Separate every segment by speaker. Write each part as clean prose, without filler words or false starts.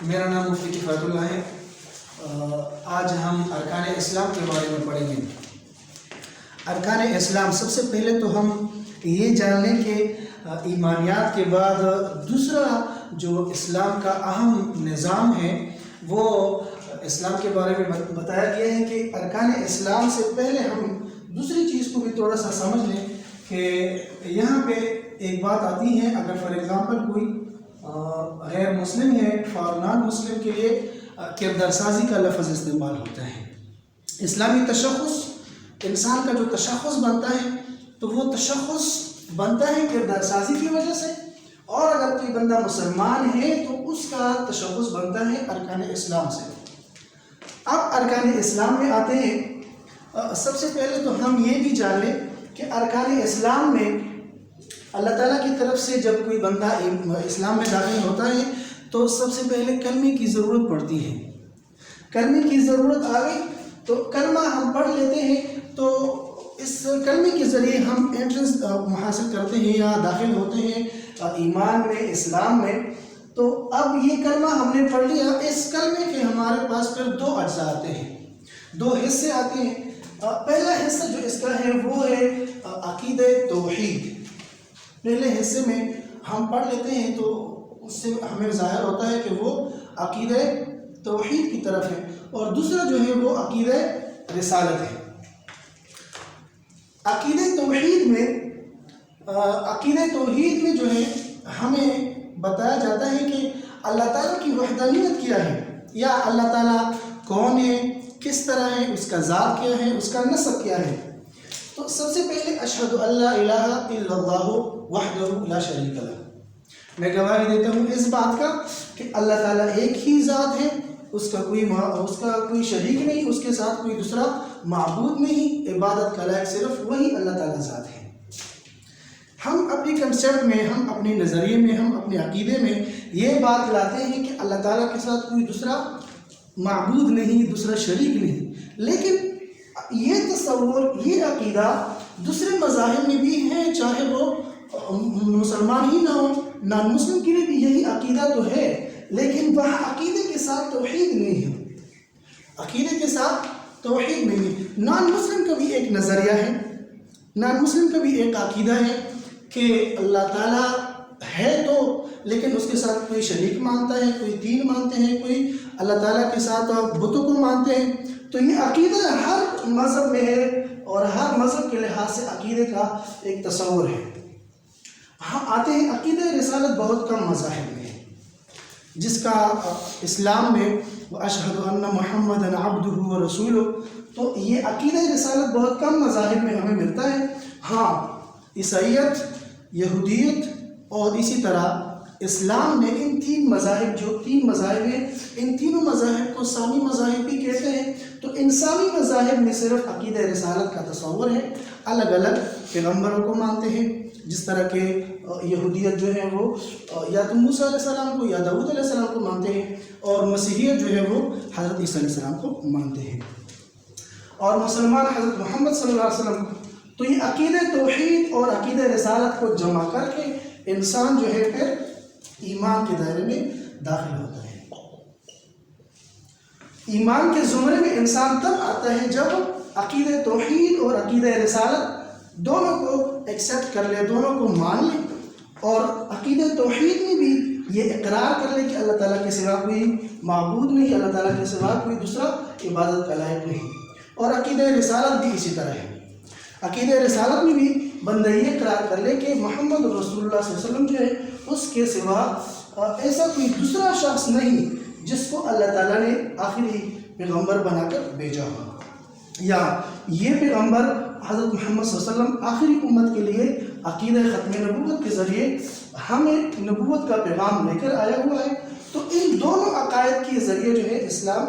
Speaker 1: میرا نام مفتی کفایت اللہ ہے۔ آج ہم ارکان اسلام کے بارے میں پڑھیں گے۔ ارکان اسلام، سب سے پہلے تو ہم یہ جان لیں کہ ایمانیات کے بعد دوسرا جو اسلام کا اہم نظام ہے وہ اسلام کے بارے میں بتایا گیا ہے کہ ارکان اسلام سے پہلے ہم دوسری چیز کو بھی تھوڑا سا سمجھ لیں کہ یہاں پہ ایک بات آتی ہے، اگر فار ایگزامپل کوئی غیر مسلم ہے، فار نان مسلم کے لیے کردار سازی کا لفظ استعمال ہوتا ہے۔ اسلامی تشخص، انسان کا جو تشخص بنتا ہے تو وہ تشخص بنتا ہے کردار سازی کی وجہ سے، اور اگر کوئی بندہ مسلمان ہے تو اس کا تشخص بنتا ہے ارکان اسلام سے۔ اب ارکان اسلام میں آتے ہیں، سب سے پہلے تو ہم یہ بھی جان لیں کہ ارکان اسلام میں اللہ تعالیٰ کی طرف سے جب کوئی بندہ اسلام میں داخل ہوتا ہے تو سب سے پہلے کلمے کی ضرورت پڑتی ہے۔ کلمے کی ضرورت آ گئی تو کلمہ ہم پڑھ لیتے ہیں، تو اس کلمے کے ذریعے ہم انٹرنس حاصل کرتے ہیں یا داخل ہوتے ہیں ایمان میں، اسلام میں۔ تو اب یہ کلمہ ہم نے پڑھ لیا، اس کلمے کے ہمارے پاس پھر دو اجزاء آتے ہیں، دو حصے آتے ہیں۔ پہلا حصہ جو اس کا ہے وہ ہے عقیدہ توحید۔ پہلے حصے میں ہم پڑھ لیتے ہیں تو اس سے ہمیں ظاہر ہوتا ہے کہ وہ عقیدہ توحید کی طرف ہے، اور دوسرا جو ہے وہ عقیدہ رسالت ہے۔ عقیدہ توحید میں جو ہے ہمیں بتایا جاتا ہے کہ اللہ تعالیٰ کی وحدانیت کیا ہے، یا اللہ تعالیٰ کون ہے، کس طرح ہے، اس کا ذات کیا ہے، اس کا نسب کیا ہے۔ تو سب سے پہلے اشہد ان لا الہ الا اللہ وحدہ لا شریک لہ، میں گواہی دیتا ہوں اس بات کا کہ اللہ تعالیٰ ایک ہی ذات ہے، اس کا کوئی شریک نہیں، اس کے ساتھ کوئی دوسرا معبود نہیں، عبادت کا لائق صرف وہی اللہ تعالیٰ ذات ہے۔ ہم اپنی کنسیپٹ میں، ہم اپنے نظریے میں، ہم اپنے عقیدے میں یہ بات لاتے ہیں کہ اللہ تعالیٰ کے ساتھ کوئی دوسرا معبود نہیں، دوسرا شریک نہیں، لیکن یہ تصور، یہ عقیدہ دوسرے مذاہب میں بھی ہے، چاہے وہ مسلمان ہی نہ ہو، نان مسلم کے لیے بھی یہی عقیدہ تو ہے، لیکن وہ عقیدے کے ساتھ توحید نہیں ہے، عقیدے کے ساتھ توحید نہیں ہے۔ نان مسلم کا بھی ایک نظریہ ہے، نان مسلم کا بھی ایک عقیدہ ہے کہ اللہ تعالیٰ ہے تو، لیکن اس کے ساتھ کوئی شریک مانتا ہے، کوئی دین مانتے ہیں، کوئی اللہ تعالیٰ کے ساتھ بتوں کو مانتے ہیں۔ تو یہ عقیدہ ہر مذہب میں ہے، اور ہر مذہب کے لحاظ سے عقیدے کا ایک تصور ہے۔ ہم آتے ہیں عقیدہ رسالت، بہت کم مذاہب میں ہے، جس کا اسلام میں وَأَشْهَدُ أَنَّ مُحَمَّدًا عَبْدُهُ وَرَسُولُهُ، تو یہ عقیدہ رسالت بہت کم مذاہب میں ہمیں ملتا ہے۔ ہاں، عیسائیت، یہودیت اور اسی طرح اسلام نے ان تین مذاہب، جو تین مذاہب ہیں، ان تینوں مذاہب کو سامی مذاہب بھی کہتے ہیں۔ تو ان سامی مذاہب میں صرف عقیدہ رسالت کا تصور ہے، الگ الگ پیغمبروں کو مانتے ہیں، جس طرح کہ یہودیت جو ہے وہ یا تو موسیٰ علیہ السلام کو یا داؤد علیہ السلام کو مانتے ہیں، اور مسیحیت جو ہے وہ حضرت عیسیٰ علیہ السلام کو مانتے ہیں، اور مسلمان حضرت محمد صلی اللہ علیہ وسلم کو۔ تو یہ عقیدہ توحید اور عقیدہ رسالت کو جمع کر کے انسان جو ہے پھر ایمان کے دائرے میں داخل ہوتا ہے۔ ایمان کے زمرے میں انسان تب آتا ہے جب عقیدہ توحید اور عقیدہ رسالت دونوں کو ایکسیپٹ کر لے، دونوں کو مان لے، اور عقیدہ توحید میں بھی یہ اقرار کر لے کہ اللہ تعالیٰ کے سوا کوئی معبود نہیں، اللہ تعالیٰ کے سوا کوئی دوسرا عبادت کا لائق نہیں، اور عقیدہ رسالت بھی اسی طرح ہے۔ عقیدہ رسالت میں بھی بندہ یہ اقرار کر لے کہ محمد رسول اللہ صلی اللہ علیہ وسلم جو ہے اس کے سوا ایسا کوئی دوسرا شخص نہیں جس کو اللہ تعالیٰ نے آخری پیغمبر بنا کر بھیجا ہو، یا یہ پیغمبر حضرت محمد صلی اللہ علیہ وسلم آخری امت کے لیے عقیدہ ختم نبوت کے ذریعے ہمیں نبوت کا پیغام لے کر آیا ہوا ہے۔ تو ان دونوں عقائد کے ذریعے جو ہے اسلام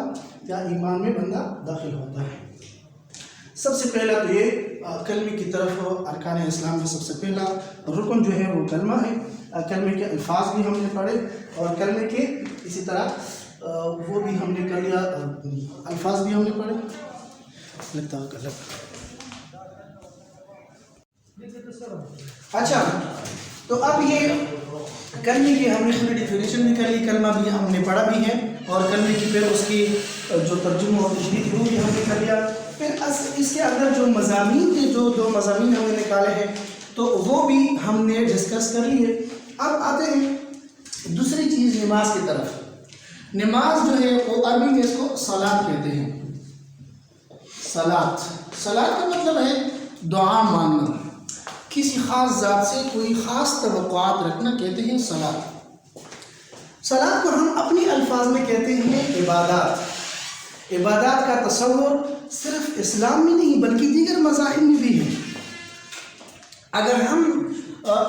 Speaker 1: یا ایمان میں بندہ داخل ہوتا ہے۔ سب سے پہلا تو یہ کلمے کی طرف، ارکان اسلام میں سب سے پہلا رکن جو ہے وہ کلمہ ہے۔ کلمے کے الفاظ بھی ہم نے پڑھے، اور کلمے کے اسی طرح وہ بھی ہم نے کر لیا، الفاظ بھی ہم نے پڑھے۔ لگتا ہے اچھا، تو اب یہ کلمے کی ہم نے تھوڑی ڈیفینیشن بھی کر لی، کلمہ بھی ہم نے پڑھا بھی ہے، اور کلمے کی پھر اس کی جو ترجمہ اور تشریح وہ بھی ہم نے کر لیا۔ پھر اس کے اندر جو مضامین تھے، جو دو مضامین ہم نے نکالے ہیں تو وہ بھی ہم نے ڈسکس کر لیے۔ اب آتے ہیں دوسری چیز نماز کی طرف۔ نماز جو ہے وہ عربی میں اس کو صلاۃ کہتے ہیں۔ صلاۃ کا مطلب ہے دعا مانگنا، کسی خاص ذات سے کوئی خاص توقعات رکھنا کہتے ہیں صلاۃ۔ صلاۃ کو ہم اپنی الفاظ میں کہتے ہیں عبادات۔ عبادات کا تصور صرف اسلام میں نہیں بلکہ دیگر مذاہب میں بھی ہے۔ اگر ہم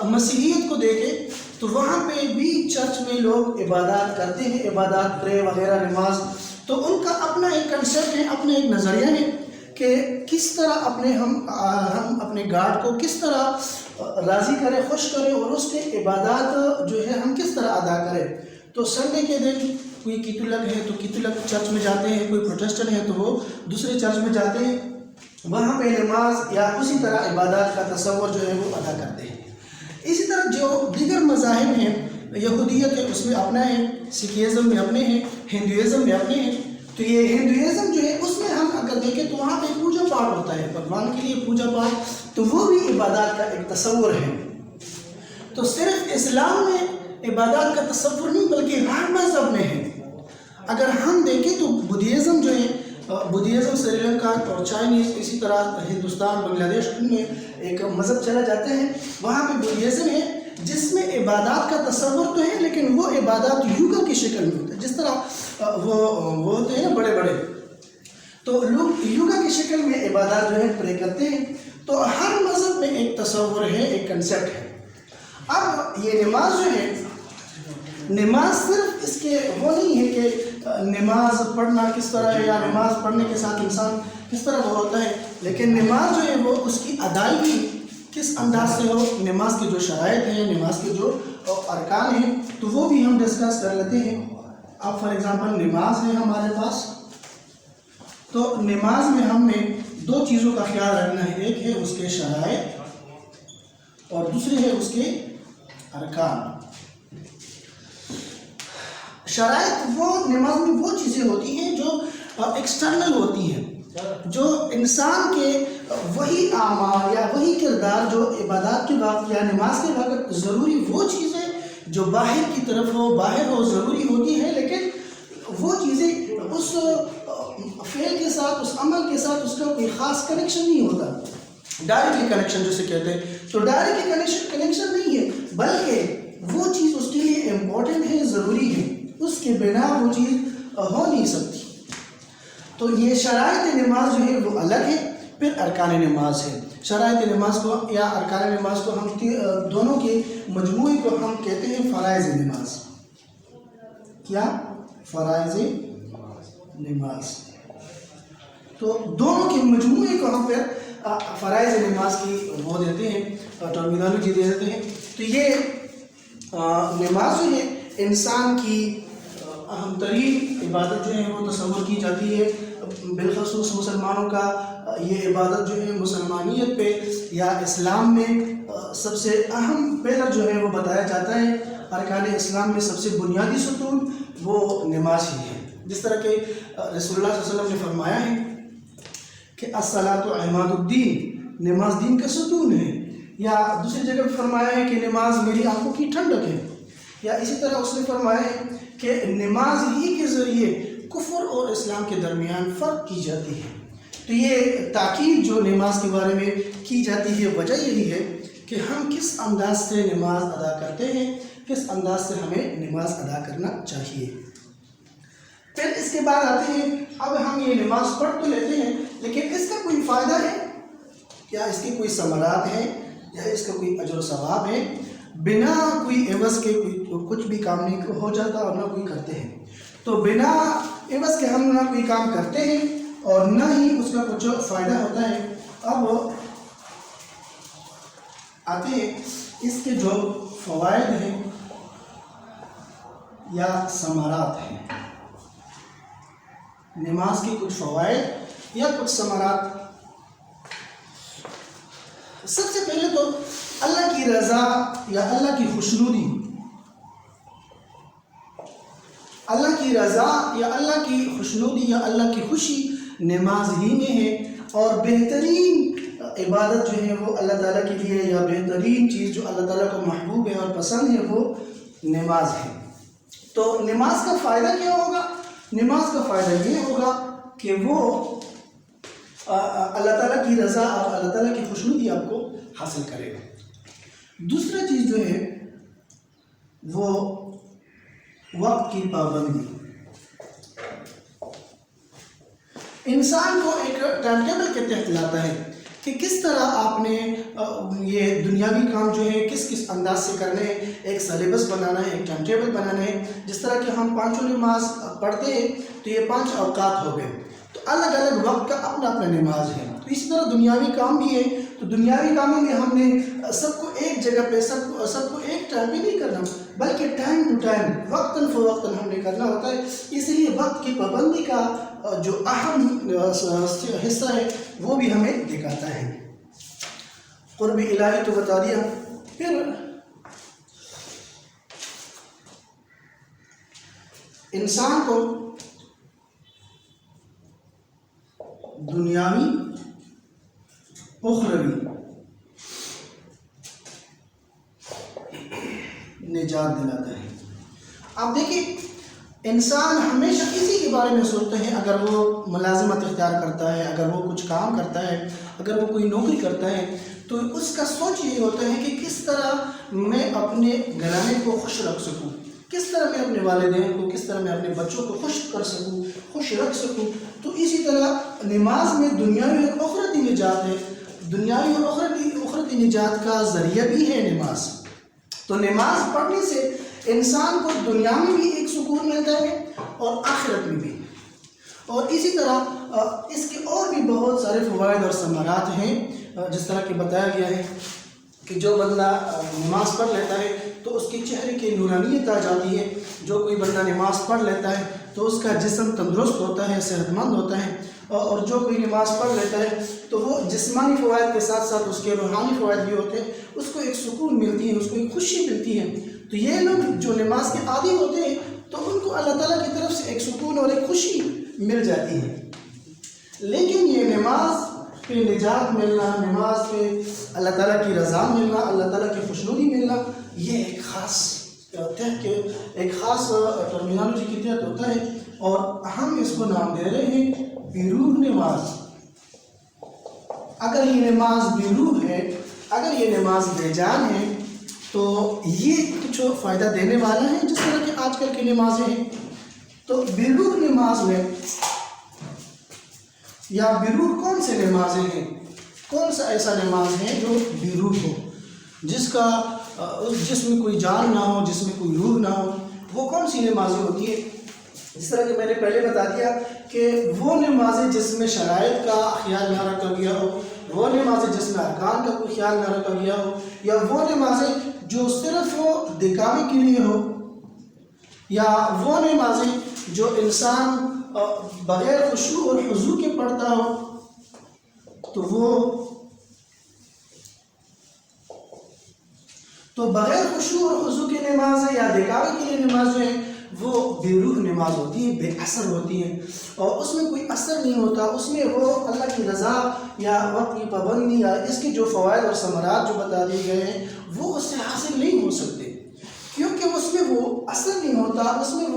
Speaker 1: مسیحیت کو دیکھیں تو وہاں پہ بھی چرچ میں لوگ عبادات کرتے ہیں، عبادات پرے وغیرہ نماز، تو ان کا اپنا ایک کنسیپٹ ہے، اپنا ایک نظریہ ہے کہ کس طرح ہم اپنے گاڈ کو کس طرح راضی کریں، خوش کریں، اور اس کے عبادات جو ہے ہم کس طرح ادا کریں۔ تو سنڈے کے دن کوئی کیتھولک ہے تو کیتھولک چرچ میں جاتے ہیں، کوئی پروٹسٹنٹ ہے تو وہ دوسرے چرچ میں جاتے ہیں، وہاں پہ نماز یا اسی طرح عبادات کا تصور جو ہے وہ ادا کرتے ہیں۔ اسی طرح جو دیگر مذاہب ہیں، یہودیت ہے اس میں اپنا ہے، سکھیزم میں اپنے ہیں، ہندوازم میں اپنے ہیں۔ تو یہ ہندوازم جو ہے اس میں ہم اگر دیکھیں تو وہاں پہ پوجا پاٹ ہوتا ہے، بھگوان کے لیے پوجا پاٹ، تو وہ بھی عبادات کا ایک تصور ہے۔ تو صرف اسلام میں عبادات کا تصور نہیں بلکہ ہر مذہب میں ہے۔ اگر ہم دیکھیں تو بدھیزم جو ہے، بدھیزم سری لنکا اور چائنیز، اسی طرح ہندوستان، بنگلہ دیش، ان میں ایک مذہب چلا جاتے ہیں، وہاں پہ بدھیزم ہے جس میں عبادات کا تصور تو ہے لیکن وہ عبادات یوگا کی شکل میں ہوتا ہے، جس طرح وہ ہوتے ہیں نا بڑے بڑے، تو لوگ یوگا کی شکل میں عبادات جو ہے پرے کرتے ہیں۔ تو ہر مذہب میں ایک تصور ہے، ایک کنسیپٹ ہے۔ اب یہ نماز جو ہے، نماز صرف اس کے وہ نہیں ہے کہ نماز پڑھنا کس طرح ہے یا نماز پڑھنے کے ساتھ انسان کس طرح وہ ہوتا ہے، لیکن نماز جو ہے وہ اس کی ادائیگی کس انداز سے ہو، نماز کی جو شرائط ہیں، نماز کے جو ارکان ہیں، تو وہ بھی ہم ڈسکس کر لیتے ہیں۔ اب فار ایگزامپل نماز ہے ہمارے پاس، تو نماز میں ہم نے دو چیزوں کا خیال رکھنا ہے، ایک ہے اس کے شرائط اور دوسری ہے اس کے ارکان۔ شرائط وہ نماز میں وہ چیزیں ہوتی ہیں جو ایکسٹرنل ہوتی ہیں، جو انسان کے وہی اعمال یا وہی کردار جو عبادات کے وقت یا نماز کے وقت ضروری، وہ چیزیں جو باہر کی طرف ہو، باہر ہو، ضروری ہوتی ہیں، لیکن وہ چیزیں اس فعل کے ساتھ، اس عمل کے ساتھ اس کا کوئی خاص کنیکشن نہیں ہوتا، ڈائریکٹلی کنیکشن جسے کہتے ہیں۔ تو ڈائریکٹلی کنیکشن نہیں ہے بلکہ وہ چیز اس کے لیے امپورٹنٹ ہے، ضروری ہے، اس کے بنا وہ چیز ہو نہیں سکتی۔ تو یہ شرائط نماز جو ہے وہ الگ ہے، پھر ارکان نماز ہے۔ شرائط نماز کو یا ارکان نماز کو ہم دونوں کے مجموعے کو ہم کہتے ہیں فرائض نماز۔ کیا؟ فرائض نماز۔ تو دونوں کے مجموعے کو ہم پھر فرائض نماز کی وہ دیتے ہیں، ٹرمینالوجی دے دیتے ہیں۔ تو یہ نماز جو ہے انسان کی اہم ترین عبادت جو ہے وہ تصور کی جاتی ہے، بالخصوص مسلمانوں کا یہ عبادت جو ہے مسلمانیت پہ یا اسلام میں سب سے اہم پلر جو ہے وہ بتایا جاتا ہے۔ ارکان اسلام میں سب سے بنیادی ستون وہ نماز ہی ہے، جس طرح کہ رسول اللہ صلی اللہ علیہ وسلم نے فرمایا ہے کہ الصلاۃ عماد الدین، نماز دین کا ستون ہے، یا دوسری جگہ فرمایا ہے کہ نماز میری آنکھوں کی ٹھنڈک ہے، یا اسی طرح اس نے فرمایا ہے کہ نماز ہی کے ذریعے کفر اور اسلام کے درمیان فرق کی جاتی ہے۔ تو یہ تاکید جو نماز کے بارے میں کی جاتی ہے، وجہ یہی ہے کہ ہم کس انداز سے نماز ادا کرتے ہیں، کس انداز سے ہمیں نماز ادا کرنا چاہیے۔ پھر اس کے بعد آتے ہیں، اب ہم یہ نماز پڑھ تو لیتے ہیں لیکن اس کا کوئی فائدہ ہے یا اس کے کوئی ثمرات ہیں یا اس کا کوئی اجر و ثواب ہے؟ بنا کوئی عوض کے کچھ بھی کام نہیں ہو جاتا اور نہ کوئی کرتے ہیں۔ تو بنا عوض کے ہم نہ کوئی کام کرتے ہیں اور نہ ہی اس کا کچھ فائدہ ہوتا ہے۔ اب آتے ہیں اس کے جو فوائد ہیں یا ثمرات ہیں، نماز کے کچھ فوائد یا کچھ ثمرات۔ سب سے پہلے تو اللہ کی رضا یا اللہ کی خوشنودی اللہ کی رضا یا اللہ کی خوشنودی یا اللہ کی خوشی نماز ہی میں ہے، اور بہترین عبادت جو ہے وہ اللہ تعالیٰ کے لیے، یا بہترین چیز جو اللہ تعالیٰ کو محبوب ہے اور پسند ہے وہ نماز ہے۔ تو نماز کا فائدہ کیا ہوگا؟ نماز کا فائدہ یہ ہوگا کہ وہ اللہ تعالیٰ کی رضا اور اللہ تعالیٰ کی خوشنودی آپ کو حاصل کرے گا۔ دوسرا چیز جو ہے وہ وقت کی پابندی۔ انسان کو ایک ٹائم ٹیبل کے تحت لاتا ہے کہ کس طرح آپ نے یہ دنیاوی کام جو ہے کس کس انداز سے کرنے ہیں، ایک سلیبس بنانا ہے، ایک ٹائم ٹیبل بنانا ہے۔ جس طرح کہ ہم پانچوں نماز پڑھتے ہیں تو یہ 5 اوقات ہو گئے، تو الگ الگ وقت کا اپنا اپنا نماز ہے۔ تو اسی طرح دنیاوی کام بھی ہے، تو دنیاوی کاموں میں ہم نے سب کو ایک جگہ پہ سب کو ایک ٹائم پہ نہیں کرنا، بلکہ ٹائم ٹو ٹائم وقتاً فوقتاً ہم نے کرنا ہوتا ہے۔ اس لیے وقت کی پابندی کا جو اہم حصہ ہے وہ بھی ہمیں دکھاتا ہے۔ قرب الہی تو بتا دیا، پھر انسان کو دنیاوی اخروی نجات دلاتا ہے۔ آپ دیکھیں انسان ہمیشہ اسی کے بارے میں سوچتے ہیں، اگر وہ ملازمت اختیار کرتا ہے، اگر وہ کچھ کام کرتا ہے، اگر وہ کوئی نوکری کرتا ہے، تو اس کا سوچ یہ ہوتا ہے کہ کس طرح میں اپنے گھرانے کو خوش رکھ سکوں، کس طرح میں اپنے والدین کو، کس طرح میں اپنے بچوں کو خوش کر سکوں، خوش رکھ سکوں۔ تو اسی طرح نماز میں دنیاوی اور اخروی نجات ہے، دنیاوی اور اخروی نجات کا ذریعہ بھی ہے نماز۔ تو نماز پڑھنے سے انسان کو دنیا میں بھی ایک سکون ملتا ہے اور آخرت میں بھی، اور اسی طرح اس کے اور بھی بہت سارے فوائد اور ثمرات ہیں، جس طرح کہ بتایا گیا ہے کہ جو بندہ نماز پڑھ لیتا ہے تو اس کے چہرے کی نورانیت آ جاتی ہے۔ جو کوئی بندہ نماز پڑھ لیتا ہے تو اس کا جسم تندرست ہوتا ہے، صحت مند ہوتا ہے، اور جو کوئی نماز پڑھ لیتا ہے تو وہ جسمانی فوائد کے ساتھ ساتھ اس کے روحانی فوائد بھی ہوتے ہیں، اس کو ایک سکون ملتی ہے، اس کو ایک خوشی ملتی ہے۔ تو یہ لوگ جو نماز کے عادی ہوتے ہیں تو ان کو اللہ تعالیٰ کی طرف سے ایک سکون اور ایک خوشی مل جاتی ہے۔ لیکن یہ نماز پہ نجات ملنا، نماز پہ اللہ تعالیٰ کی رضا ملنا، اللہ تعالیٰ کی خوشنودی ملنا، یہ ایک خاص ٹرمینالوجی کے تحت ہوتا ہے، اور ہم اس کو نام دے رہے ہیں بیروح نماز۔ اگر یہ نماز بیروح ہے، اگر یہ نماز بے جان ہے، تو یہ کچھ فائدہ دینے والا ہے، جس طرح کہ آج کل کی نمازیں ہیں۔ تو بیروح نماز میں یا بیروح کون سے نمازیں ہیں، کون سا ایسا نماز ہے جو بیروح ہو، جس میں کوئی جان نہ ہو، جس میں کوئی روح نہ ہو؟ وہ کون سی نمازیں ہوتی ہیں؟ جس طرح کہ میں نے پہلے بتا دیا کہ وہ نمازیں جس میں شرائط کا خیال نہ رکھا گیا ہو، وہ نمازیں جس میں ارکان کا کوئی خیال نہ رکھا گیا ہو، یا وہ نمازیں جو صرف دکھاوے کے لیے ہو، یا وہ نمازیں جو انسان بغیر خشوع اور خضوع کے پڑھتا ہو، تو بغیر خشوع اور خضوع کی نمازیں یا دکھاوے کے لیے نماز جو ہے وہ بیروح نماز ہوتی ہے، بے اثر ہوتی ہے، اور اس میں کوئی اثر نہیں ہوتا، اس میں وہ اللہ کی رضا یا وقت کی پابندی یا اس کے جو فوائد اور ثمرات جو بتا دیے گئے ہیں وہ اس سے حاصل نہیں ہو سکتے، کیونکہ اس میں وہ اثر نہیں ہوتا، اس میں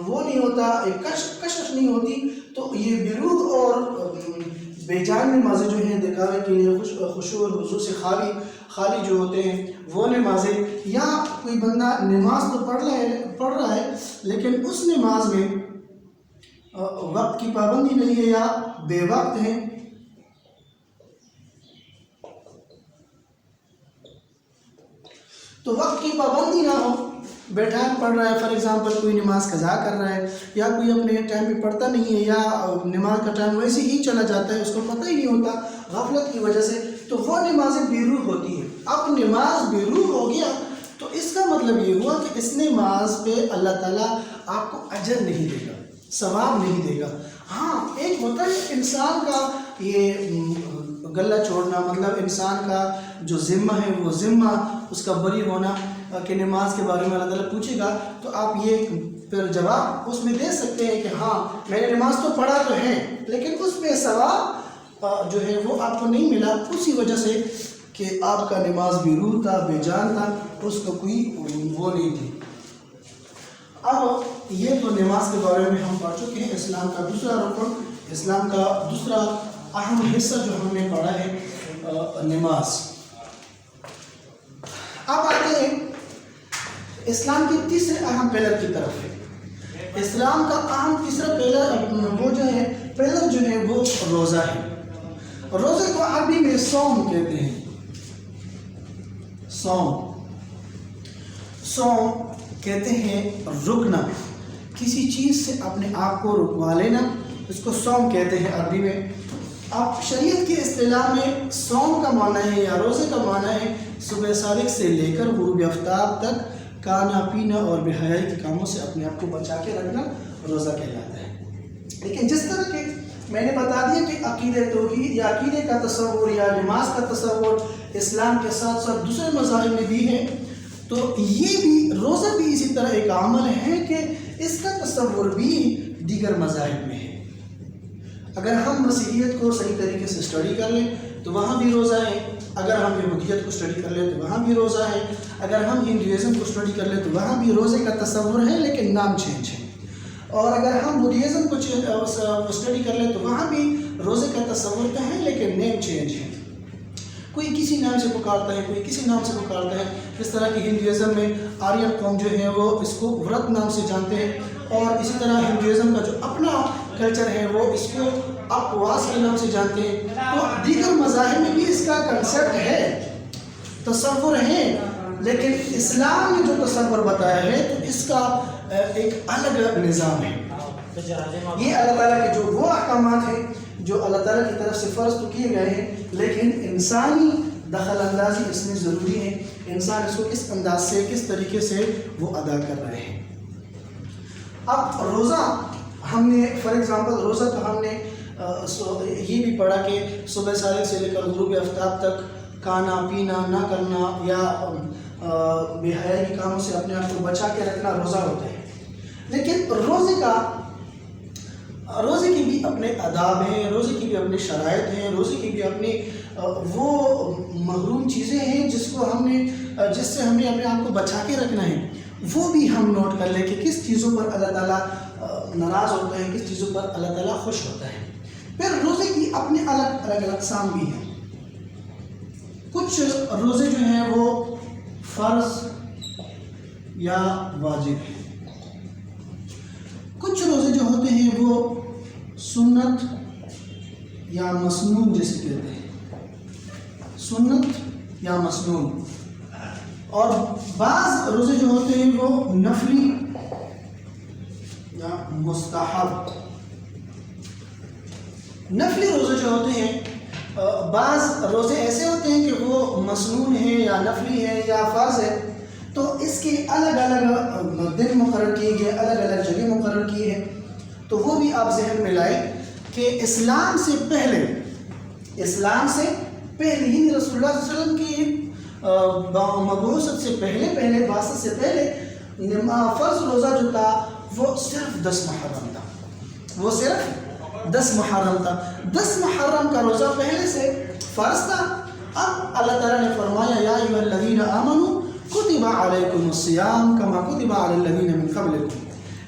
Speaker 1: وہ نہیں ہوتا، ایک کشش نہیں ہوتی۔ تو یہ بیروح اور بے جان نمازیں جو ہیں دکھاوے کے لیے خشوع اور خضوع سے خالی جو ہوتے ہیں وہ نمازیں، یا کوئی بندہ نماز تو پڑھ رہا ہے لیکن اس نماز میں وقت کی پابندی نہیں ہے یا بے وقت ہے، تو وقت کی پابندی نہ ہو، بیٹھا پڑھ رہا ہے، فار ایگزامپل کوئی نماز قضا کر رہا ہے، یا کوئی اپنے ٹائم پہ پڑھتا نہیں ہے، یا نماز کا ٹائم ویسے ہی چلا جاتا ہے، اس کو پتہ ہی نہیں ہوتا غفلت کی وجہ سے، تو وہ نمازیں بیروح ہوتی ہیں۔ اب نماز بیروح ہو گیا تو اس کا مطلب یہ ہوا کہ اس نماز پہ اللہ تعالیٰ آپ کو اجر نہیں دے گا، ثواب نہیں دے گا۔ ہاں، ایک ہوتا ہے انسان کا یہ گلہ چھوڑنا، مطلب انسان کا جو ذمہ ہے وہ ذمہ اس کا بری ہونا کہ نماز کے بارے میں اللہ تعالیٰ پوچھے گا، تو آپ یہ پھر جواب اس میں دے سکتے ہیں کہ ہاں میں نے نماز تو پڑھا تو ہے، لیکن اس میں ثواب جو ہے وہ آپ کو نہیں ملا، اسی وجہ سے کہ آپ کا نماز بے روح تھا، بے جان تھا، اس کو کوئی وہ نہیں تھی۔ اب یہ تو نماز کے بارے میں ہم پڑھ چکے ہیں۔ اسلام کا دوسرا رکن، اسلام کا دوسرا اہم حصہ جو ہم نے پڑھا ہے نماز۔ اب آتے ہیں اسلام کے تیسرے اہم پلر کی طرف ہے۔ اسلام کا اہم تیسرا پلر وہ جو ہے وہ روزہ ہے۔ روزے کو عربی میں صوم کہتے ہیں۔ صوم کہتے ہیں رکنا، کسی چیز سے اپنے آپ کو رکوا لینا، اس کو صوم کہتے ہیں عربی میں۔ اب شریعت کی اصطلاح میں صوم کا معنی ہے یا روزے کا معنی ہے صبح صادق سے لے کر غروب آفتاب تک کھانا پینا اور بے حیائی کے کاموں سے اپنے آپ کو بچا کے رکھنا روزہ کہلاتا ہے۔ لیکن جس طرح کہ میں نے بتا دیا کہ عقیدہ توحید یا عقیدے کا تصور یا نماز کا تصور اسلام کے ساتھ ساتھ دوسرے مذاہب میں بھی ہے، تو یہ بھی روزہ بھی اسی طرح ایک عمل ہے کہ اس کا تصور بھی دیگر مذاہب میں ہے۔ اگر ہم مسیحیت کو صحیح طریقے سے اسٹڈی کر لیں تو وہاں بھی روزہ ہے، اگر ہم یہودیت کو اسٹڈی کر لیں تو وہاں بھی روزہ ہے، اگر ہم ہندوازم کو اسٹڈی کر لیں تو وہاں بھی روزے کا تصور ہے لیکن نام چینج ہے، اور اگر ہم بدھزم کو اسٹڈی کر لیں تو وہاں بھی روزے کا تصور تو ہے لیکن نیم چینج ہے۔ کوئی کسی نام سے پکارتا ہے، کوئی کسی نام سے پکارتا ہے۔ جس طرح کہ ہندوازم میں آرین قوم جو ہے وہ اس کو ورت نام سے جانتے ہیں، اور اسی طرح ہندوازم کا جو اپنا کلچر ہے وہ اس کو اپواس کے نام سے جانتے ہیں۔ تو دیگر مذاہب میں بھی اس کا کنسیپٹ ہے، تصور ہے، لیکن اسلام نے جو تصور بتایا ہے تو اس کا ایک الگ نظام ہے۔ یہ اللہ تعالیٰ کے جو وہ احکامات ہیں جو اللہ تعالیٰ کی طرف سے فرض تو کیے گئے ہیں، لیکن انسانی دخل اندازی اس میں ضروری ہے، انسان اس کو کس انداز سے کس طریقے سے وہ ادا کر رہے ہیں۔ اب روزہ ہم نے فار ایگزامپل روزہ تو ہم نے یہ بھی پڑھا کہ صبح صادق سے لے کر غروب آفتاب تک کھانا پینا نہ کرنا یا بے حیائی کے کاموں سے اپنے آپ کو بچا کے رکھنا روزہ ہوتا ہے۔ لیکن روزے کے بھی اپنے آداب ہیں، روزے کی بھی اپنے شرائط ہیں، روزے کی بھی اپنی وہ محروم چیزیں ہیں جس سے ہمیں اپنے آپ کو بچا کے رکھنا ہے۔ وہ بھی ہم نوٹ کر لیں کہ کس چیزوں پر اللہ تعالیٰ ناراض ہوتا ہے، کس چیزوں پر اللہ تعالیٰ خوش ہوتا ہے۔ پھر روزے کی اپنے الگ الگ اقسام بھی ہیں۔ کچھ روزے جو ہیں وہ فرض یا واجب ہیں، کچھ روزے جو ہوتے ہیں وہ سنت یا مسنون جسے کہتے ہیں، سنت یا مسنون، اور بعض روزے جو ہوتے ہیں وہ نفلی یا مستحب۔ نفلی روزے جو ہوتے ہیں، بعض روزے ایسے ہوتے ہیں کہ وہ مسنون ہیں یا نفلی ہیں یا فرض ہے، تو اس کے الگ الگ دن مقرر کیے گئے، الگ الگ جگہ مقرر کیے ہیں۔ تو وہ بھی آپ ذہن میں لائیں کہ اسلام سے پہلے ہی رسول اللہ صلی اللہ علیہ وسلم کی مبعوثت سے پہلے بعثت سے پہلے فرض روزہ جو تھا وہ صرف 10 محرم تھا۔ 10 محرم کا روزہ پہلے سے فرض تھا۔ اب اللہ تعالیٰ نے فرمایا یا ایھا الذین آمنوا کتب علیکم الصیام کما کتب علی الذین من قبلکم،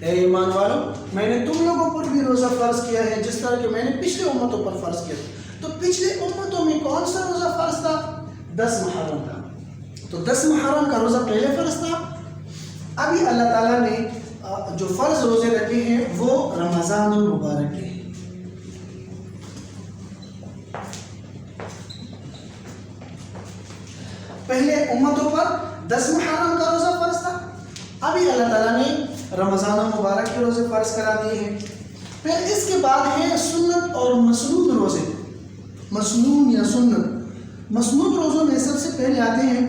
Speaker 1: اے ایمان والو میں نے تم لوگوں پر بھی روزہ فرض کیا ہے جس طرح کہ میں نے پچھلے امتوں پر فرض کیا۔ تو پچھلے امتوں میں کون سا روزہ فرض تھا؟ 10 محرم کا۔ تو 10 محرم کا روزہ پہلے فرض تھا۔ ابھی اللہ تعالیٰ نے جو فرض روزے رکھے ہیں وہ رمضان المبارک کے ہیں۔ پہلے امتوں پر 10 محرم کا روزہ فرض تھا، ابھی اللہ تعالیٰ نے رمضان المبارک کے روزے فرض کرا دیے ہیں۔ پھر اس کے بعد ہیں سنت اور مسنون روزے۔ مسنون یا سنت، مسنون روزوں میں سب سے پہلے آتے ہیں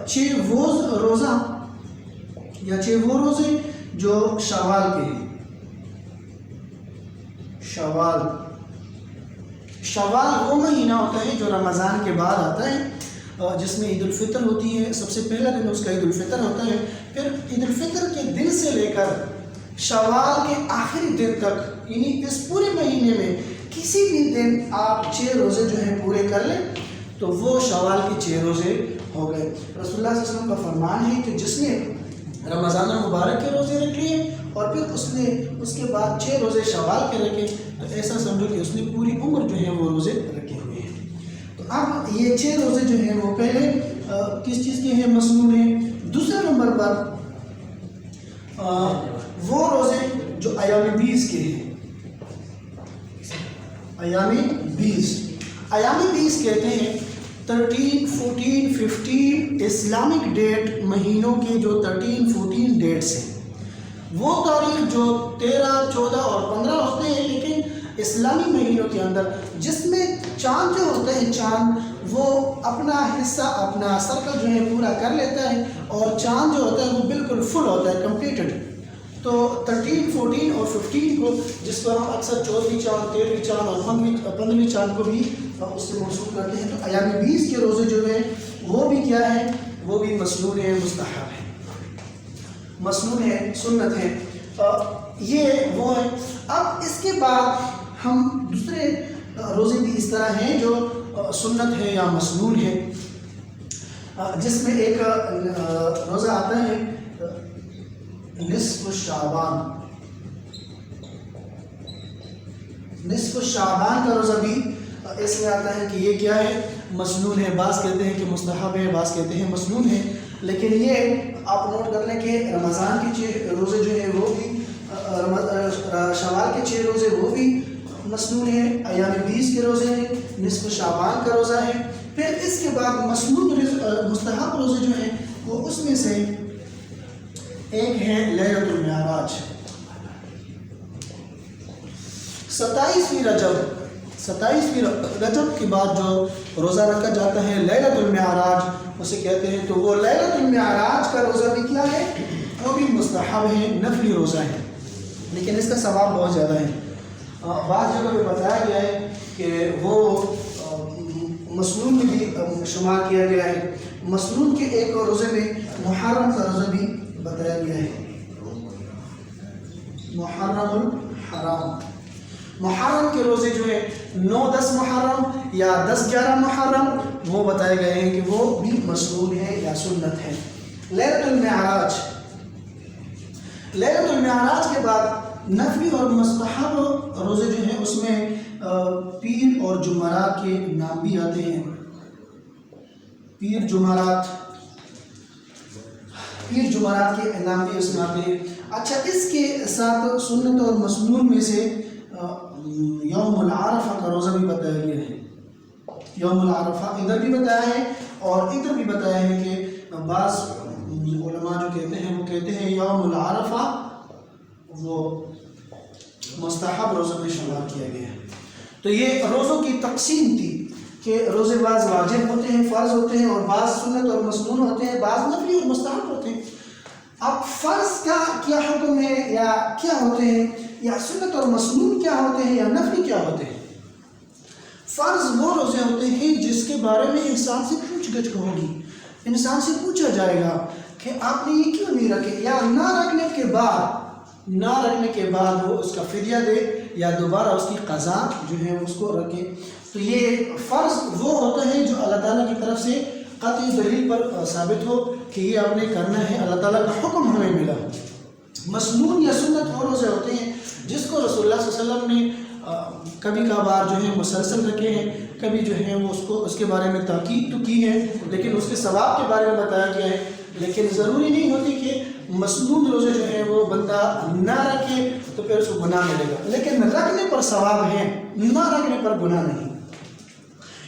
Speaker 1: 6 وہ روزہ یا 6 وہ روزے جو شوال کے ہیں۔ شوال وہ مہینہ ہوتا ہے جو رمضان کے بعد آتا ہے، جس میں عید الفطر ہوتی ہے۔ سب سے پہلا دن اس کا عید الفطر ہوتا ہے۔ پھر عید الفطر کے دن سے لے کر شوال کے آخری دن تک، یعنی اس پورے مہینے میں کسی بھی دن آپ 6 روزے جو ہیں پورے کر لیں تو وہ شوال کے 6 روزے ہو گئے۔ رسول اللہ صلی اللہ علیہ وسلم کا فرمان ہے کہ جس نے رمضان المبارک کے روزے رکھ لیے اور پھر اس نے اس کے بعد 6 روزے شوال کے رکھے تو ایسا سمجھو کہ اس نے پوری عمر جو ہے وہ روزے رکھے ہوئے ہیں۔ تو اب یہ 6 روزے جو ہیں وہ پہلے کس چیز کے ہیں؟ مسنون ہیں۔ دوسرے نمبر پر وہ روزے جو ایام 20 کے ہیں، ایام 20 کہتے ہیں 13, 14, 15 اسلامک ڈیٹ، مہینوں کے جو 13, 14 ڈیٹس ہیں، وہ تاریخ جو 13, 14 اور 15 ہوتے ہیں، لیکن اسلامی مہینوں کے اندر جس میں چاند جو ہوتے ہیں، چاند وہ اپنا حصہ، اپنا سرکل جو ہے پورا کر لیتا ہے اور چاند جو ہوتا ہے وہ بالکل فل ہوتا ہے، کمپلیٹڈ۔ تو 13, 14 اور 15 کو، جس کو ہم اکثر 14ویں چاند، 13ویں چاند اور 15ویں چاند کو بھی اس سے موصول کرتے ہیں۔ تو ایام 20 کے روزے جو ہیں وہ بھی کیا ہے؟ وہ بھی مسنون ہے، مستحب ہے، مسنون ہے، سنت ہے۔ یہ وہ ہے۔ اب اس کے بعد ہم دوسرے روزے بھی اس طرح ہیں جو سنت ہے یا مسنون ہے، جس میں ایک روزہ آتا ہے نصف شعبان کا روزہ بھی اس میں آتا ہے کہ یہ کیا ہے؟ مسنون ہے۔ بعض کہتے ہیں کہ مستحب ہے، بعض کہتے ہیں مسنون ہے، لیکن یہ آپ نوٹ کر لیں کہ رمضان کے 6 روزے جو ہیں وہ بھی، شوال کے 6 روزے وہ بھی مسنون ہے، ایام 20 کے روزے ہیں، نصف شعبان کا روزہ ہے۔ پھر اس کے بعد مسنون مستحب روزے جو ہیں وہ اس میں سے ایک ہے لیلۃ المعراج، 27ویں رجب کے بعد جو روزہ رکھا جاتا ہے لیلۃ المعراج اسے کہتے ہیں۔ تو وہ لیلۃ المعراج کا روزہ بھی کیا ہے؟ وہ بھی مستحب ہے، نفلی روزہ ہے، لیکن اس کا ثواب بہت زیادہ ہے۔ بعض جگہ پہ بتایا گیا ہے کہ وہ مسنون میں بھی شمار کیا گیا ہے۔ مسنون کے ایک روزے میں محرم کا روزہ بھی بتایا گیا ہے، محرم کے روزے جو ہے 9, 10 محرم یا 10, 11 محرم وہ بتائے گئے ہیں کہ وہ بھی مسنون ہے یا سنت ہے۔ لیلۃ المعراج کے بعد نفلی اور مستحب روزے جو ہیں اس میں پیر اور جمعرات کے نام بھی آتے ہیں، پیر جمعرات کے نام بھی اس میں آتے ہیں۔ اچھا، اس کے ساتھ سنت اور مسنون میں سے یوم العرفہ کا روزہ بھی بتایا گیا ہے۔ یوم العرفہ ادھر بھی بتایا ہے اور ادھر بھی بتایا ہے کہ بعض علماء جو کہتے ہیں وہ کہتے ہیں یوم العرفہ وہ مستحب روزوں میں شمار کیا گیا ہے۔ تو یہ روزوں کی تقسیم تھی کہ روزے بعض واجب ہوتے ہیں، فرض ہوتے ہیں، اور بعض سنت اور مسنون ہوتے ہیں، بعض نفلی اور مستحب ہوتے ہیں۔ اب فرض کا کیا حکم ہے یا کیا ہوتے ہیں، یا سنت اور مسنون کیا ہوتے ہیں، یا نفلی کیا ہوتے ہیں؟ فرض وہ روزے ہوتے ہیں جس کے بارے میں انسان سے پوچھ گچھ ہوگی، انسان سے پوچھا جائے گا کہ آپ نے یہ کیوں نہیں رکھے، یا نہ رکھنے کے بعد وہ اس کا فدیہ دے یا دوبارہ اس کی قضا جو ہے اس کو رکھے۔ تو یہ فرض وہ ہوتا ہے جو اللہ تعالیٰ کی طرف سے قطعی دلیل پر ثابت ہو کہ یہ آپ نے کرنا ہے، اللہ تعالیٰ کا حکم ہمیں ملا۔ مسنون یا سنت وہ روزے ہوتے ہیں جس کو رسول اللہ صلی اللہ علیہ وسلم نے کبھی کبھار جو ہے مسلسل رکھے ہیں، کبھی جو ہے وہ اس کے بارے میں تاکید تو کی ہے، لیکن اس کے ثواب کے بارے میں بتایا گیا ہے۔ لیکن ضروری نہیں ہوتی کہ مسنون روزے جو ہیں وہ بندہ نہ رکھے تو پھر اس کو گناہ ملے گا، لیکن رکھنے پر ثواب ہے، نہ رکھنے پر گناہ نہیں۔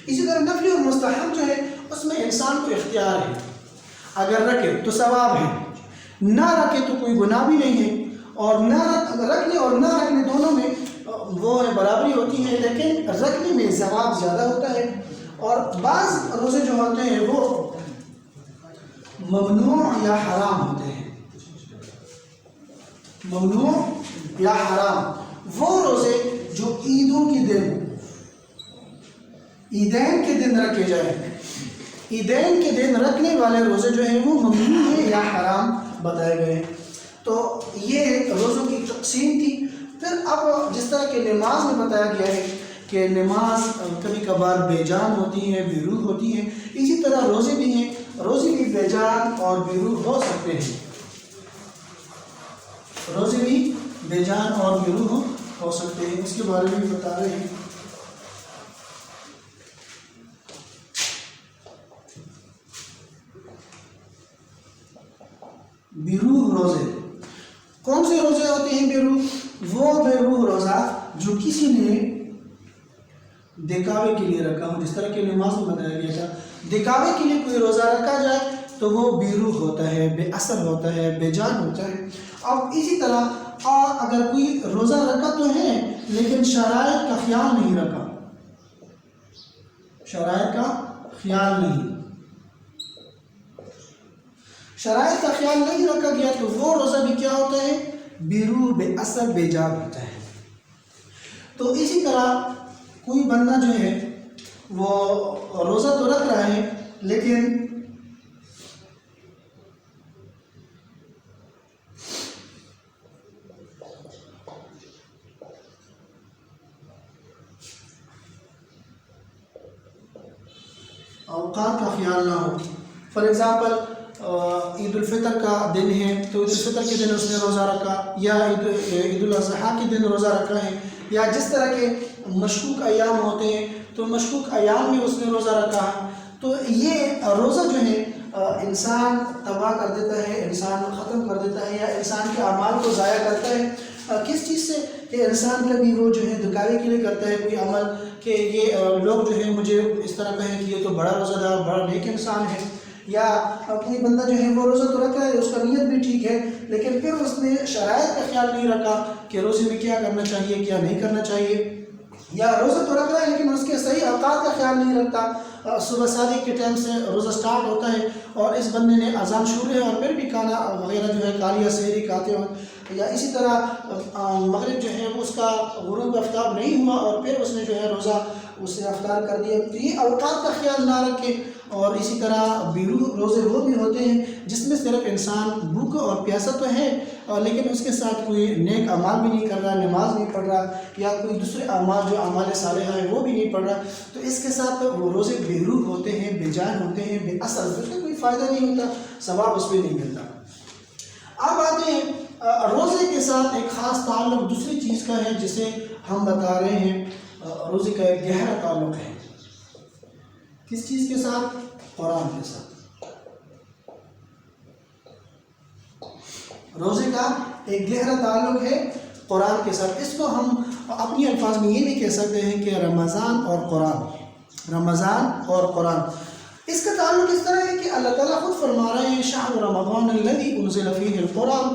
Speaker 1: اسی طرح نفلی اور مستحب جو ہے اس میں انسان کو اختیار ہے، اگر رکھے تو ثواب ہے، نہ رکھے تو کوئی گناہ بھی نہیں ہے، اور نہ رکھنے اور نہ رکھنے دونوں میں وہ برابری ہوتی ہے، لیکن رکھنے میں ثواب زیادہ ہوتا ہے۔ اور بعض روزے جو ہوتے ہیں وہ ممنوع یا حرام ہوتے ہیں، ممنوع یا حرام وہ روزے جو عیدین کے دن رکھے جائیں، عیدین کے دن رکھنے والے روزے جو ہیں وہ ممنوع ہیں یا حرام بتائے گئے ہیں۔ تو یہ روزوں کی تقسیم تھی۔ پھر اب جس طرح کہ نماز میں بتایا گیا ہے کہ نماز کبھی کبھار بے جان ہوتی ہے، بے روح ہوتی ہے، اسی طرح روزے بھی ہیں، روزے بھی بے جان اور بے روح ہو سکتے ہیں، روزے بھی بے جان اور بے روح ہو سکتے ہیں، اس کے بارے میں بھی بتا رہے ہیں۔ بے روح روزے، کون سے روزے ہوتے ہیں بے روح؟ وہ بے روح روزہ جو کسی نے دکھاوے کے لیے رکھا ہو، جس طرح کہ نماز میں بتایا گیا تھا، دکھاوے کے لیے کوئی روزہ رکھا جائے تو وہ بے روح ہوتا ہے، بے اثر ہوتا ہے، بے جان ہوتا ہے۔ اب اسی طرح اگر کوئی روزہ رکھا تو ہے لیکن شرائط کا خیال نہیں رکھا، شرائط کا خیال نہیں، شرائط کا خیال نہیں رکھا گیا تو وہ روزہ بھی کیا ہوتا ہے؟ بے روح، بے اثر، بے جان ہوتا ہے۔ تو اسی طرح کوئی بندہ جو ہے وہ روزہ تو رکھ رہا ہے لیکن اوقات کا خیال نہ ہو۔ فار ایگزامپل عید الفطر کا دن ہے تو عید الفطر کے دن اس نے روزہ رکھا، یا عید الاضحیٰ کے دن روزہ رکھا ہے، یا جس طرح کے مشکوک ایام ہوتے ہیں تو مشکوک ایام میں اس نے روزہ رکھا ہے، تو یہ روزہ جو ہے انسان تباہ کر دیتا ہے، انسان ختم کر دیتا ہے، یا انسان کے اعمال کو ضائع کرتا ہے۔ کس چیز سے؟ کہ انسان کبھی وہ جو ہے دکھاوے کے لیے کرتا ہے کوئی عمل کہ یہ لوگ جو ہے مجھے اس طرح کہیں کہ یہ تو بڑا روزہ دار، بڑا نیک انسان ہے، یا کوئی بندہ جو ہے وہ روزہ تو رکھ رہا ہے، اس کا نیت بھی ٹھیک ہے لیکن پھر اس نے شرائط کا خیال نہیں رکھا کہ روزے میں کیا کرنا چاہیے، کیا نہیں کرنا چاہیے، یا روزہ تو رکھ رہا ہے لیکن اس کے صحیح اوقات کا خیال نہیں رکھتا، صبح صادق کے ٹائم سے روزہ سٹارٹ ہوتا ہے اور اس بندے نے اذان شروع ہے اور پھر بھی کھانا وغیرہ جو ہے کھا لیا سحری کھاتے ہو، یا اسی طرح مغرب جو ہے وہ اس کا غروب آفتاب نہیں ہوا اور پھر اس نے جو ہے روزہ اس نے افطار کر دیا، تو یہ اوقات کا خیال نہ رکھے۔ اور اسی طرح بیرو روزے وہ بھی ہوتے ہیں جس میں صرف انسان بھوکا اور پیاسا تو ہے لیکن اس کے ساتھ کوئی نیک اعمال بھی نہیں کر رہا، نماز نہیں پڑھ رہا، یا کوئی دوسرے اعمال جو اعمال صالحہ ہیں وہ بھی نہیں پڑھ رہا، تو اس کے ساتھ وہ روزے بے روح ہوتے ہیں، بے جان ہوتے ہیں، بے اثر، اس کا کوئی فائدہ نہیں ہوتا، ثواب اس پہ نہیں ملتا۔ اب آتے ہیں روزے کے ساتھ ایک خاص تعلق دوسری چیز کا ہے جسے ہم بتا رہے ہیں، روزے کا ایک گہرا تعلق ہے، کس چیز کے ساتھ؟ قرآن کے ساتھ۔ روزے کا ایک گہرا تعلق ہے قرآن کے ساتھ، اس کو ہم اپنی الفاظ میں یہ بھی کہہ سکتے ہیں کہ رمضان اور قرآن، رمضان اور قرآن، اس کا تعلق اس طرح ہے کہ اللہ تعالیٰ خود فرما رہے ہیں شہر رمضان الذی انزل فیہ القرآن،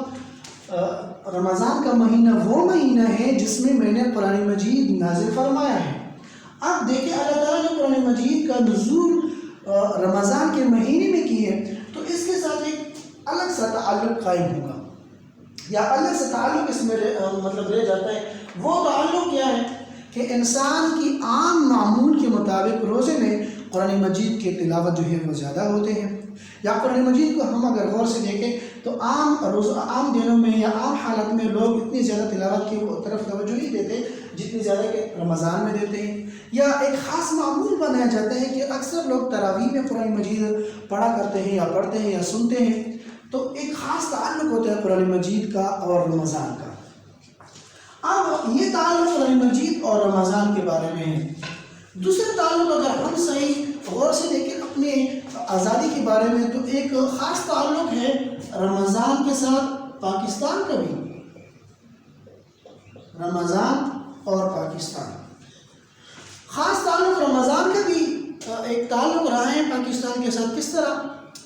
Speaker 1: رمضان کا مہینہ وہ مہینہ ہے جس میں میں نے قرآن مجید نازل فرمایا ہے۔ اب دیکھیں اللہ تعالیٰ نے قرآن مجید کا نزول رمضان کے مہینے میں کی ہے تو اس کے ساتھ ایک الگ سا تعلق قائم ہوگا یا الگ سا تعلق اس میں مطلب رہ جاتا ہے۔ وہ تعلق کیا ہے کہ انسان کی عام معمول کے مطابق روزے میں قرآن مجید کے تلاوت جو ہے وہ زیادہ ہوتے ہیں، یا قرآن مجید کو ہم اگر غور سے دیکھیں تو عام دنوں میں یا عام حالت میں لوگ اتنی زیادہ تلاوت کی طرف توجہ نہیں دیتے جتنی زیادہ کہ رمضان میں دیتے ہیں، یا ایک خاص معمول بنایا جاتا ہے کہ اکثر لوگ تراویح میں قرآن مجید پڑھا کرتے ہیں یا پڑھتے ہیں یا سنتے ہیں، تو ایک خاص تعلق ہوتا ہے قرآن مجید کا اور رمضان کا۔ اب یہ تعلق قرآن مجید اور رمضان کے بارے میں ہے۔ دوسرا تعلق اگر ہم صحیح غور سے دیکھیں اپنے آزادی کے بارے میں تو ایک خاص تعلق ہے رمضان کے ساتھ پاکستان کا بھی، رمضان اور پاکستان، خاص تعلق رمضان کا بھی ایک تعلق رہا ہے پاکستان کے ساتھ۔ کس طرح؟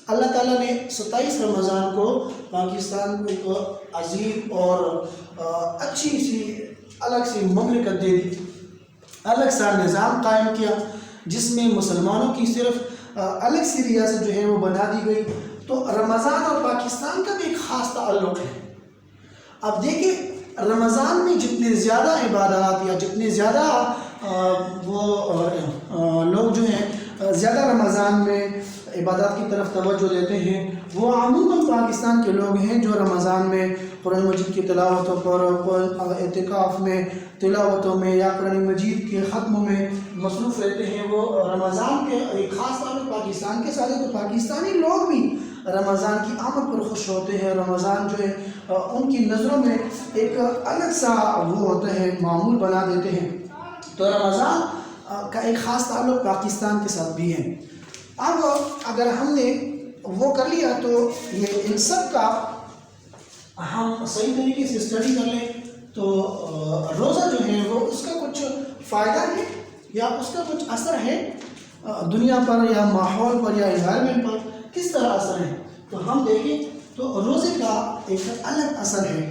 Speaker 1: اللہ تعالیٰ نے 27 رمضان کو پاکستان کو ایک عظیم اور اچھی سی الگ سی مملکت دے دی، الگ سا نظام قائم کیا جس میں مسلمانوں کی صرف الگ سی ریاست جو ہے وہ بنا دی گئی، تو رمضان اور پاکستان کا بھی ایک خاص تعلق ہے۔ اب دیکھیں رمضان میں جتنے زیادہ عبادات یا جتنے زیادہ وہ لوگ جو ہیں زیادہ رمضان میں عبادات کی طرف توجہ دیتے ہیں وہ عموماً پاکستان کے لوگ ہیں جو رمضان میں قرآن مجید کی تلاوتوں پر، اعتکاف میں، تلاوتوں میں یا قرآن مجید کے ختموں میں مصروف رہتے ہیں۔ وہ رمضان کے ایک خاص طور پر پاکستان کے ساتھ تو پاکستانی لوگ بھی رمضان کی آمد پر خوش ہوتے ہیں۔ رمضان جو ہے ان کی نظروں میں ایک الگ سا وہ ہوتا ہے، معمول بنا دیتے ہیں۔ تو رمضان کا ایک خاص تعلق پاکستان کے ساتھ بھی ہے۔ اب اگر ہم نے وہ کر لیا تو یہ ان سب کا ہم صحیح طریقے سے اسٹڈی کر لیں تو روزہ جو ہے وہ اس کا کچھ فائدہ ہے یا اس کا کچھ اثر ہے دنیا پر یا ماحول پر یا انوائرمنٹ پر، کس طرح اثر ہے تو ہم دیکھیں تو روزے کا ایک الگ اثر ہے۔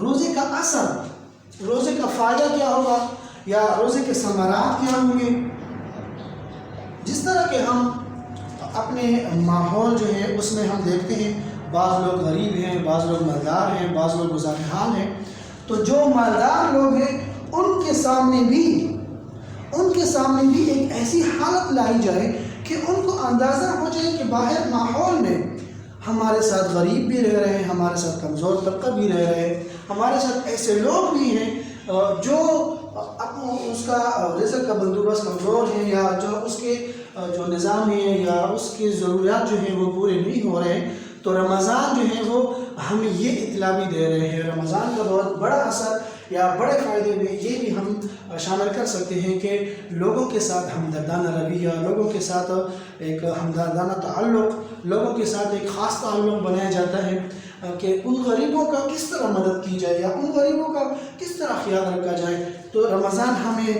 Speaker 1: روزے کا اثر، روزے کا فائدہ کیا ہوگا یا روزے کے ثمرات کیا ہوں گے؟ جس طرح کہ ہم اپنے ماحول جو ہے اس میں ہم دیکھتے ہیں بعض لوگ غریب ہیں، بعض لوگ مالدار ہیں، بعض لوگ گزار حال ہیں، تو جو مالدار لوگ ہیں ان کے سامنے بھی ایک ایسی حالت لائی جائے کہ ان کو اندازہ ہو جائے کہ باہر ماحول میں ہمارے ساتھ غریب بھی رہ رہے ہیں، ہمارے ساتھ کمزور طبقہ بھی رہ رہے ہیں، ہمارے ساتھ ایسے لوگ بھی ہیں جو اس کا رزق کا بندوبست کمزور ہے یا جو اس کے جو نظام ہے یا اس کی ضروریات جو ہیں وہ پورے نہیں ہو رہے ہیں۔ تو رمضان جو ہے وہ ہمیں یہ اطلاع بھی دے رہے ہیں۔ رمضان کا بہت بڑا اثر یا بڑے فائدے میں یہ بھی ہم شامل کر سکتے ہیں کہ لوگوں کے ساتھ ہمدردانہ رویہ، لوگوں کے ساتھ ایک ہمدردانہ تعلق، لوگوں کے ساتھ ایک خاص تعلق بنایا جاتا ہے کہ ان غریبوں کا کس طرح مدد کی جائے یا ان غریبوں کا کس طرح خیال رکھا جائے۔ تو رمضان ہمیں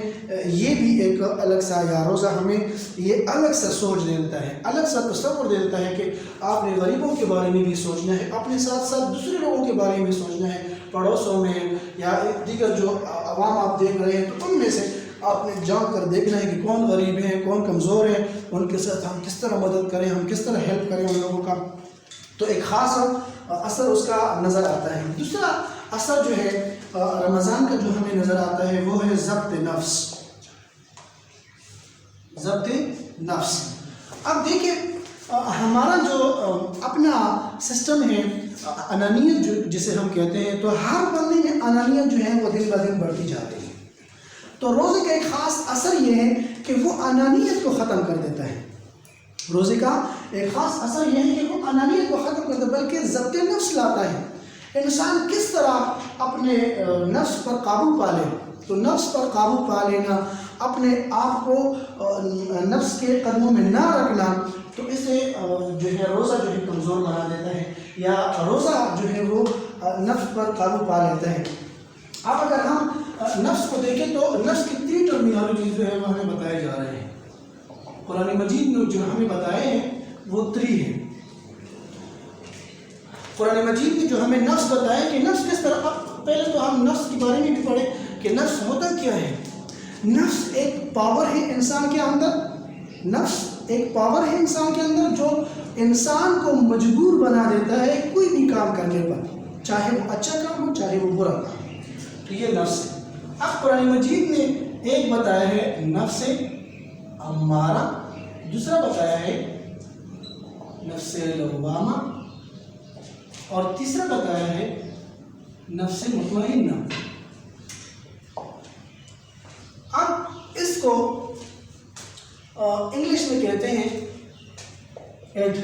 Speaker 1: یہ بھی ایک الگ سا یا روزہ ہمیں یہ الگ سا سوچ دے دیتا ہے، الگ سا تصور دے دیتا ہے کہ آپ نے غریبوں کے بارے میں بھی سوچنا ہے، اپنے ساتھ ساتھ دوسرے لوگوں کے بارے میں بھی سوچنا ہے، پڑوسوں میں یا دیگر جو عوام آپ دیکھ رہے ہیں تو ان میں سے آپ نے جان کر دیکھنا ہے کہ کون غریب ہیں، کون کمزور ہیں، ان کے ساتھ ہم کس طرح مدد کریں، ہم کس طرح ہیلپ کریں ان لوگوں کا۔ تو ایک خاص اثر اس کا نظر آتا ہے۔ دوسرا اثر جو ہے رمضان کا جو ہمیں نظر آتا ہے وہ ہے ضبط نفس۔ ضبط نفس، اب دیکھیں ہمارا جو اپنا سسٹم ہے انانیت جسے ہم کہتے ہیں، تو ہر بندے میں انانیت جو ہے وہ دن بہ دن بڑھتی جا رہی ہے۔ تو روزے کا ایک خاص اثر یہ ہے کہ وہ انانیت کو ختم کر دیتا ہے۔ روزے کا ایک خاص اثر یہ ہے کہ وہ انانیت کو ختم کرتا ہے بلکہ ضبط نفس لاتا ہے۔ انسان کس طرح اپنے نفس پر قابو پا لے، تو نفس پر قابو پا لینا، اپنے آپ کو نفس کے قدموں میں نہ رکھنا، تو اسے جو ہے روزہ جو ہے کمزور بنا دیتا ہے یا روزہ جو ہے وہ نفس پر قابو پا لیتا ہے۔ اب اگر ہم نفس کو دیکھیں تو نفس کی 3 ٹرمینالوجی جو ہے وہ ہمیں بتائے جا رہے ہیں۔ قرآن مجید نے جو ہمیں بتائے ہیں وہ 3 ہیں۔ قرآن مجید نے جو ہمیں نفس بتایا کہ نفس کس طرح، پہلے تو ہم نفس کے بارے میں بھی پڑھیں کہ نفس ہوتا کیا ہے۔ نفس ایک پاور ہے انسان کے اندر، نفس ایک پاور ہے انسان کے اندر جو انسان کو مجبور بنا دیتا ہے کوئی بھی کام کرنے پر، چاہے وہ اچھا کام ہو چاہے وہ برا کام ہو، تو یہ نفس ہے۔ اب قرآن مجید نے ایک بتایا ہے نفس امارہ، دوسرا بتایا ہے نفس لوامہ، اور تیسرا بتایا ہے نفس مطمئنہ۔ اب اس کو انگلش میں کہتے ہیں ایڈ،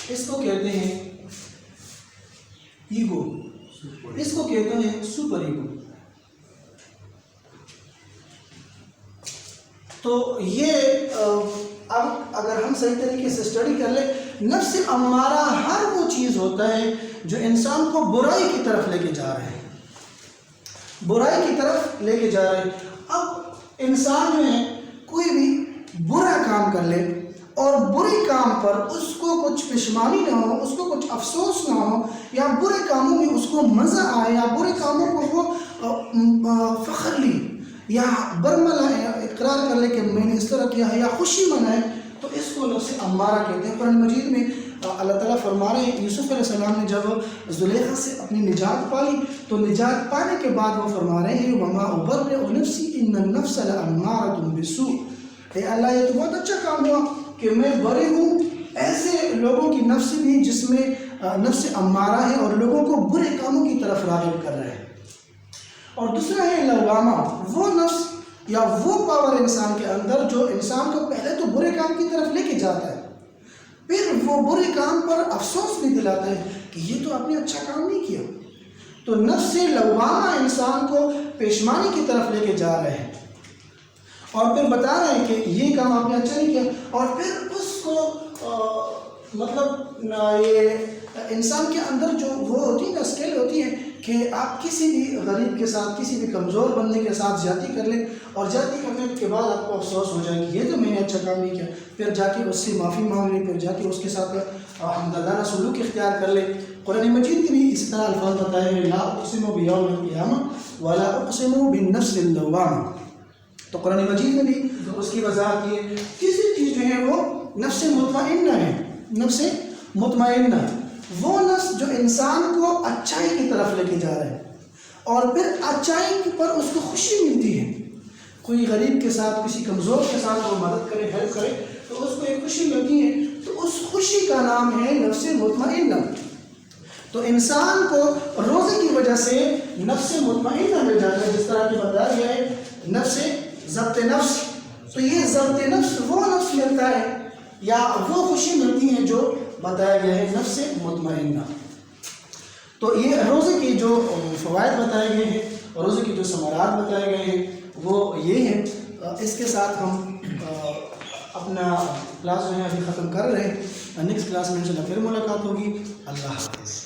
Speaker 1: اس کو کہتے ہیں ایگو، اس کو کہتے ہیں سپر ایگو۔ تو یہ اب اگر ہم صحیح طریقے سے اسٹڈی کر لیں، نفس امارہ ہر وہ چیز ہوتا ہے جو انسان کو برائی کی طرف لے کے جا رہے ہیں، برائی کی طرف لے کے جا رہے ہیں۔ اب انسان جو ہے کوئی بھی برا کام کر لے اور برے کام پر اس کو کچھ پشیمانی نہ ہو، اس کو کچھ افسوس نہ ہو، یا برے کاموں میں اس کو مزہ آئے، یا برے کاموں کو وہ فخر لی یا برملا اقرار کر لے کہ میں نے اس طرح کیا ہے، یا خوشی منائے، تو اس کو نفس امارہ کہتے ہیں۔ قرآن مجید میں اللہ تعالیٰ فرما رہے ہیں یوسف علیہ السلام نے جب زلیخا سے اپنی نجات پالی تو نجات پانے کے بعد وہ فرما رہے ہیں وما ابرئ نفسی ان النفس لامارۃ بالسوء، اے اللہ یہ تو بہت اچھا کام ہوا کہ میں بری ہوں ایسے لوگوں کی نفس بھی جس میں نفس امارہ ہے اور لوگوں کو برے کاموں کی طرف راغب کر رہے ہیں۔ اور دوسرا ہے لوامہ، وہ نفس یا وہ پاور انسان کے اندر جو انسان کو پہلے تو برے کام کی طرف لے کے جاتا ہے، پھر وہ برے کام پر افسوس بھی دلاتا ہے کہ یہ تو آپ نے اچھا کام نہیں کیا۔ تو نفس لوامہ انسان کو پیشمانی کی طرف لے کے جا رہے ہیں اور پھر بتا رہے ہیں کہ یہ کام آپ نے اچھا نہیں کیا، اور پھر اس کو مطلب یہ انسان کے اندر جو وہ ہوتی ہے نا اسکیل ہوتی ہے کہ آپ کسی بھی غریب کے ساتھ کسی بھی کمزور بندے کے ساتھ زیادتی کر لیں اور زیادتی کرنے کے بعد آپ کو افسوس ہو جائے کہ یہ تو میں نے اچھا کام نہیں کیا، پھر جا کے اس سے معافی مانگ لیں، پھر جا کے اس کے ساتھ حمدللہ سلوک اختیار کر لیں۔ قرآن مجید کے بھی اسی طرح الفاظ بتائے ہیں لا اقسم بیوم القیامہ ولا اقسم بالنفس اللوامہ، تو قرآن مجید میں بھی اس کی وضاحت کی ہے۔ تیسری چیز جو ہے وہ نفس مطمئنہ ہے، نفس مطمئنہ وہ نفس جو انسان کو اچھائی کی طرف لے کے جا رہے ہیں اور پھر اچھائی پر اس کو خوشی ملتی ہے، کوئی غریب کے ساتھ کسی کمزور کے ساتھ وہ مدد کرے ہیلپ کرے تو اس کو ایک خوشی ملتی ہے، تو اس خوشی کا نام ہے نفس مطمئنہ۔ تو انسان کو روزے کی وجہ سے نفس مطمئنہ مل جاتا ہے، جس طرح کہ بتایا گیا ہے نفس ضبط نفس، تو یہ ضبط نفس وہ نفس ملتا ہے یا وہ خوشی ملتی ہے جو بتایا گیا ہے نفس مطمئنہ۔ تو یہ روزے کی جو فوائد بتائے گئے ہیں، روزے کی جو ثمرات بتائے گئے ہیں وہ یہ ہیں۔ اس کے ساتھ ہم اپنا کلاس جو ہے ابھی ختم کر رہے ہیں، نیکسٹ کلاس میں انشاءاللہ پھر ملاقات ہوگی۔ اللہ حافظ۔